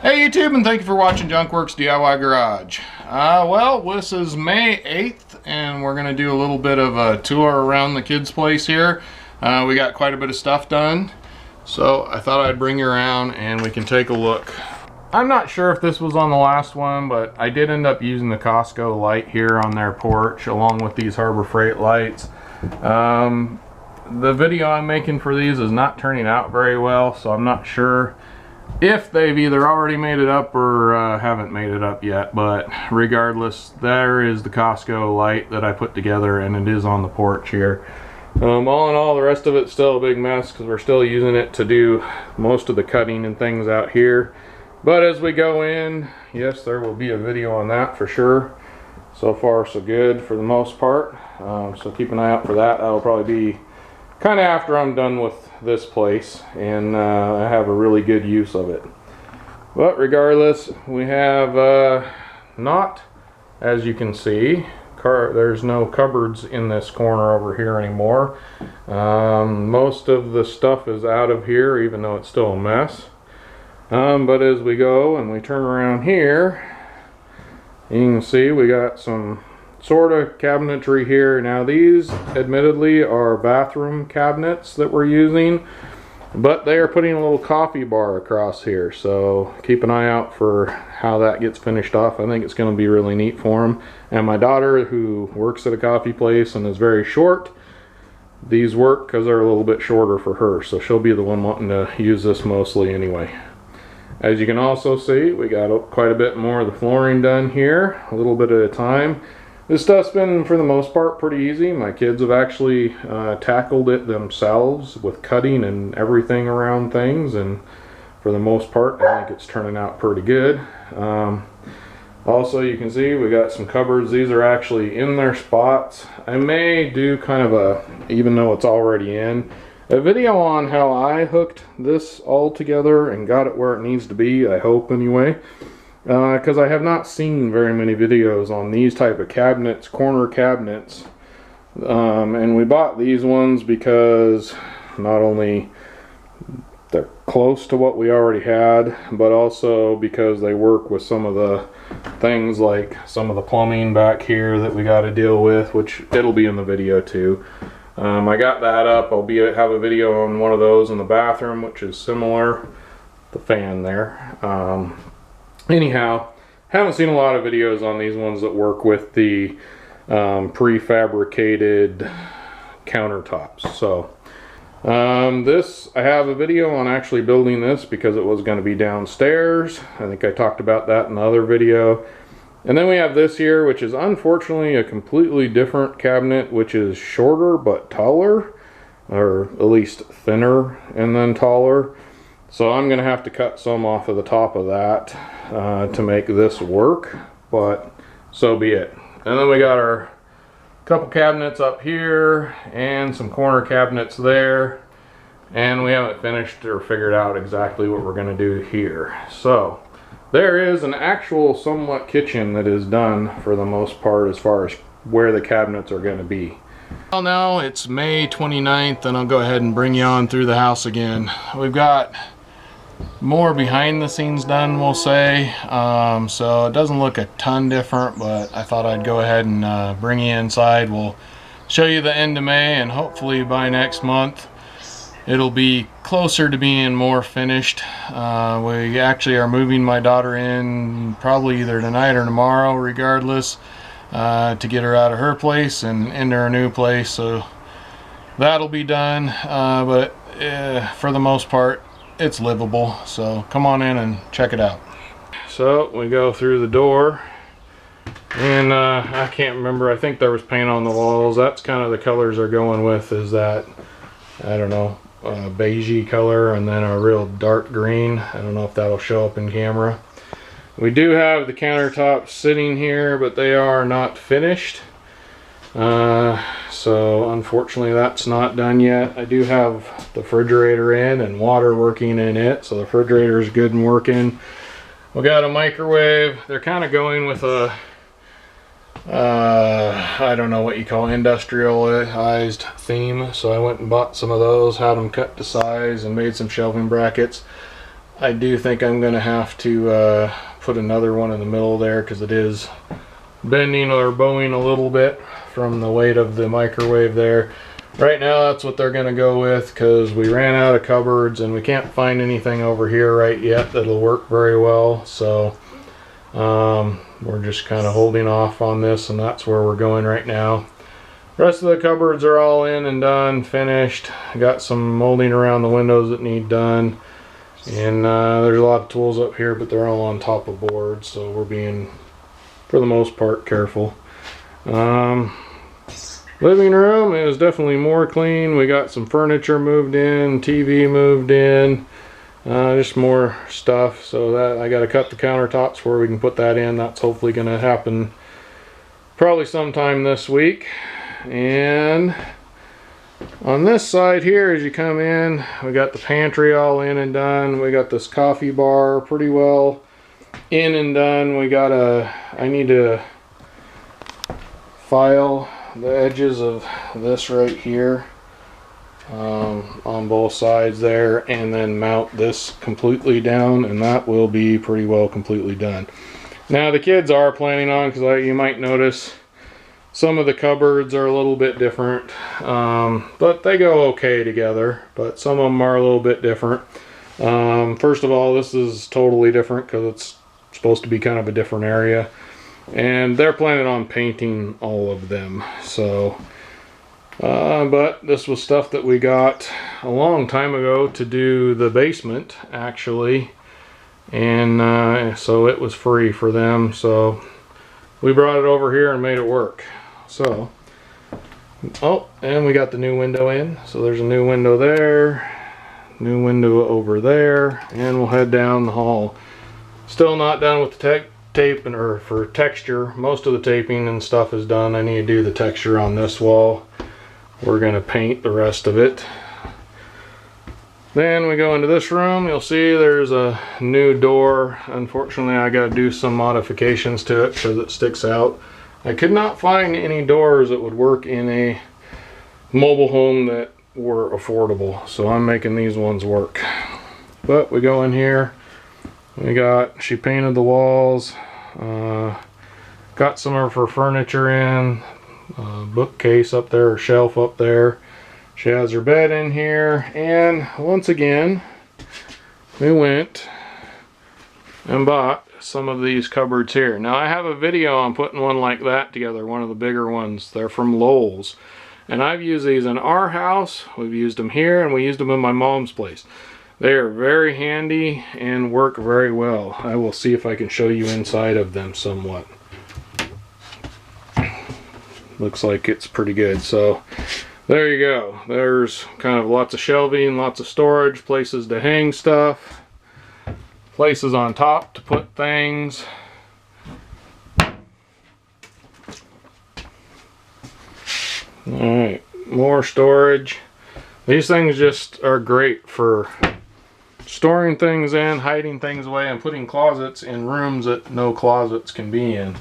Hey YouTube, and thank you for watching Junkworks DIY Garage. Well, this is May 8th, and we're going to do a little bit of a tour around the kids' place here. We got quite a bit of stuff done, so I thought I'd bring you around and we can take a look. I'm not sure if this was on the last one, but I did end up using the Costco light here on their porch along with these Harbor Freight lights. The video I'm making for these is not turning out very well, so I'm not sure if they've either already made it up or haven't made it up yet. But regardless, there is the Costco light that I put together, and it is on the porch here. All in all, the rest of it's still a big mess because we're still using it to do most of the cutting and things out here. But as we go in, yes, there will be a video on that for sure. So far so good for the most part, so keep an eye out for that. That'll probably be kind of after I'm done with this place and I have a really good use of it. But regardless, we have not, as you can see, there's no cupboards in this corner over here anymore. Most of the stuff is out of here, even though it's still a mess. But as we go and we turn around here, you can see we got some sort of cabinetry here. Now these admittedly are bathroom cabinets that we're using, but they are putting a little coffee bar across here, so keep an eye out for how that gets finished off. I think it's going to be really neat for them. And my daughter, who works at a coffee place and is very short, these work because they're a little bit shorter for her, so she'll be the one wanting to use this mostly anyway. As you can also see, we got quite a bit more of the flooring done here, a little bit at a time. This stuff's been, for the most part, pretty easy. My kids have actually tackled it themselves with cutting and everything around things, and for the most part, I think it's turning out pretty good. Also, you can see we got some cupboards. These are actually in their spots. I may do kind of a, even though it's already in, a video on how I hooked this all together and got it where it needs to be, I hope anyway. Because I have not seen very many videos on these type of cabinets, corner cabinets. And we bought these ones because not only they're close to what we already had, but also because they work with some of the things like some of the plumbing back here that we got to deal with, which it'll be in the video too. I got that up. I'll have a video on one of those in the bathroom, which is similar. The fan there. Anyhow, haven't seen a lot of videos on these ones that work with the prefabricated countertops. So this, I have a video on actually building this because it was going to be downstairs. I think I talked about that in the other video. And then we have this here, which is unfortunately a completely different cabinet, which is shorter but taller, or at least thinner and then taller. So I'm going to have to cut some off of the top of that to make this work, but so be it. And then we got our couple cabinets up here and some corner cabinets there, and we haven't finished or figured out exactly what we're going to do here. So there is an actual somewhat kitchen that is done for the most part as far as where the cabinets are going to be. Well, now it's May 29th, and I'll go ahead and bring you on through the house again. We've got more behind the scenes done, we'll say, so it doesn't look a ton different, but I thought I'd go ahead and bring you inside. We'll show you the end of May, and hopefully by next month it'll be closer to being more finished. We actually are moving my daughter in probably either tonight or tomorrow, regardless, to get her out of her place and into her new place, so that'll be done. But for the most part, it's livable, so come on in and check it out. So we go through the door, and I can't remember, I think there was paint on the walls. That's kind of the colors they're going with, is that, I don't know, beigey color and then a real dark green. I don't know if that'll show up in camera. We do have the countertops sitting here, but they are not finished. So unfortunately that's not done yet. I do have the refrigerator in and water working in it, so the refrigerator is good and working. We got a microwave. They're kind of going with a I don't know what you call industrialized theme, so I went and bought some of those, had them cut to size and made some shelving brackets. I do think I'm going to have to put another one in the middle there because it is bending or bowing a little bit from the weight of the microwave there. Right now that's what they're going to go with because we ran out of cupboards and we can't find anything over here right yet that'll work very well. So we're just kind of holding off on this, and that's where we're going right now. Rest of the cupboards are all in and done, finished. Got some molding around the windows that need done. And there's a lot of tools up here, but they're all on top of boards, so we're being, for the most part, careful. Living room is definitely more clean. We got some furniture moved in, TV moved in, just more stuff. So that I got to cut the countertops where we can put that in. That's hopefully going to happen probably sometime this week. And on this side here, as you come in, we got the pantry all in and done. We got this coffee bar pretty well in and done. We got I need to file the edges of this right here on both sides there, and then mount this completely down, and that will be pretty well completely done. Now the kids are planning on, because you might notice some of the cupboards are a little bit different, but they go okay together, but some of them are a little bit different. First of all, this is totally different because it's supposed to be kind of a different area, and they're planning on painting all of them. So but this was stuff that we got a long time ago to do the basement actually, and so it was free for them, so we brought it over here and made it work. So, oh, and we got the new window in. So there's a new window there, new window over there, and we'll head down the hall. Still not done with the tape or for texture. Most of the taping and stuff is done. I need to do the texture on this wall. We're gonna paint the rest of it. Then we go into this room. You'll see there's a new door. Unfortunately, I got to do some modifications to it because it sticks out. I could not find any doors that would work in a mobile home that were affordable, so I'm making these ones work. But we go in here. She painted the walls. Got some of her furniture in. Bookcase up there, or shelf up there. She has her bed in here, and once again we went and bought some of these cupboards here. Now I have a video on putting one like that together, one of the bigger ones. They're from Lowe's, and I've used these in our house, we've used them here, and we used them in my mom's place. They are very handy and work very well. I will see if I can show you inside of them somewhat. Looks like it's pretty good. So there you go. There's kind of lots of shelving, lots of storage, places to hang stuff, places on top to put things. Alright, more storage. These things just are great for storing things in, hiding things away, and putting closets in rooms that no closets can be in.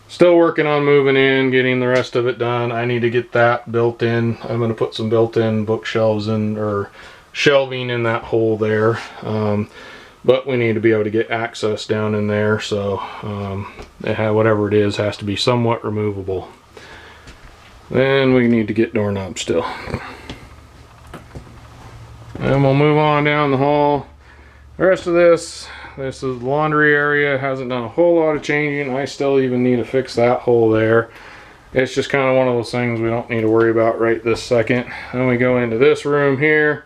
Still working on moving in, getting the rest of it done. I need to get that built in. I'm going to put some built-in bookshelves in, or shelving in that hole there. But we need to be able to get access down in there, so whatever it is has to be somewhat removable. Then we need to get doorknobs still. And we'll move on down the hall. The rest of this is the laundry area. Hasn't done a whole lot of changing. I still even need to fix that hole there. It's just kind of one of those things we don't need to worry about right this second. Then we go into this room here,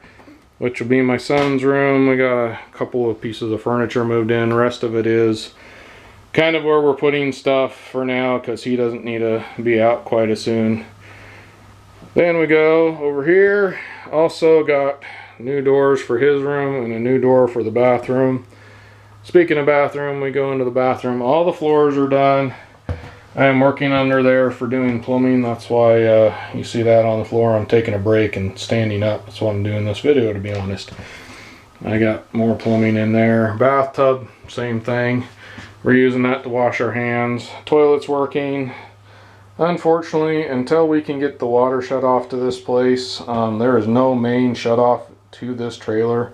which will be my son's room. We got a couple of pieces of furniture moved in. The rest of it is kind of where we're putting stuff for now, because he doesn't need to be out quite as soon. Then we go over here. Also got new doors for his room and a new door for the bathroom. Speaking of bathroom, we go into the bathroom. All the floors are done. I am working under there for doing plumbing. That's why you see that on the floor. I'm taking a break and standing up. That's why I'm doing this video, to be honest. I got more plumbing in there. Bathtub, same thing. We're using that to wash our hands. Toilet's working. Unfortunately, until we can get the water shut off to this place, there is no main shut off to this trailer.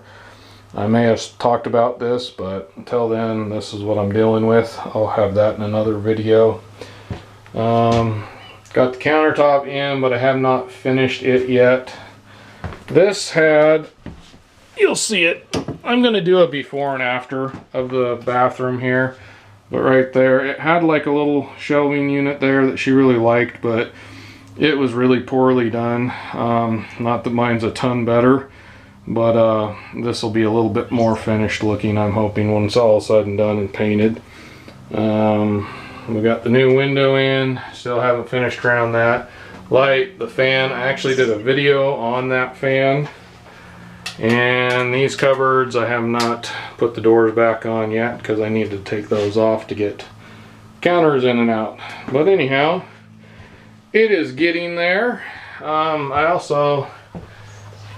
I may have talked about this, but until then, this is what I'm dealing with. I'll have that in another video. Got the countertop in, but I have not finished it yet. This had, you'll see it, I'm going to do a before and after of the bathroom here. But right there, it had like a little shelving unit there that she really liked, but it was really poorly done. Not that mine's a ton better, but this will be a little bit more finished looking, I'm hoping, when it's all said and done and painted. We got the new window in, still haven't finished around that. Light, the fan, I actually did a video on that fan. And these cupboards, I have not put the doors back on yet because I need to take those off to get counters in and out. But anyhow, it is getting there. I also,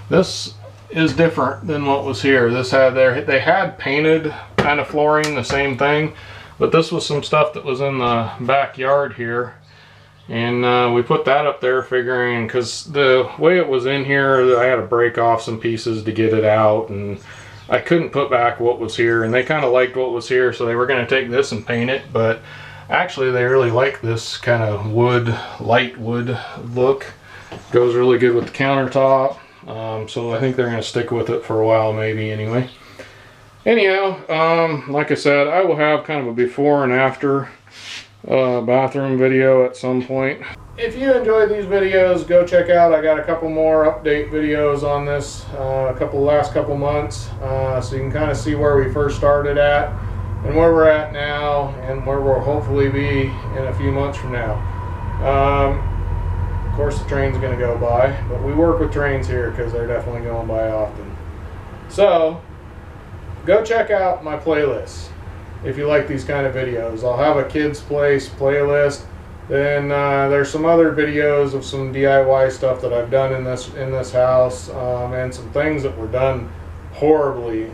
this is different than what was here. This had they had painted kind of flooring, the same thing, but this was some stuff that was in the backyard here, and we put that up there figuring, because the way it was in here, I had to break off some pieces to get it out, and I couldn't put back what was here, and they kind of liked what was here, so they were going to take this and paint it, but actually they really like this kind of wood, light wood look. Goes really good with the countertop. So I think they're going to stick with it for a while, maybe, anyway. Anyhow, like I said, I will have kind of a before and after bathroom video at some point. If you enjoy these videos, go check out, I got a couple more update videos on this, last couple months, so you can kind of see where we first started at, and where we're at now, and where we'll hopefully be in a few months from now. Of course the train's going to go by, but we work with trains here because they're definitely going by often. So, go check out my playlist if you like these kind of videos. I'll have a Kids Place playlist. Then there's some other videos of some DIY stuff that I've done in this house, and some things that were done horribly,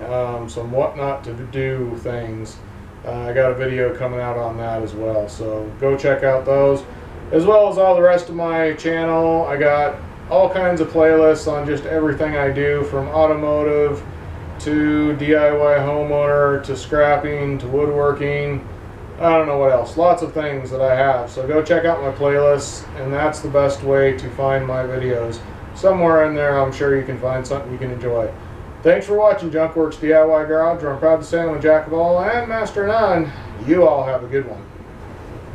some what not to do things. I got a video coming out on that as well, so go check out those, as well as all the rest of my channel. I got all kinds of playlists on just everything I do, from automotive to DIY homeowner to scrapping to woodworking. I don't know what else, lots of things that I have, so go check out my playlists, and that's the best way to find my videos. Somewhere in there I'm sure you can find something you can enjoy. Thanks for watching Junk Works DIY Garage, where I'm proud to say I'm a jack of all and master of none. You all have a good one.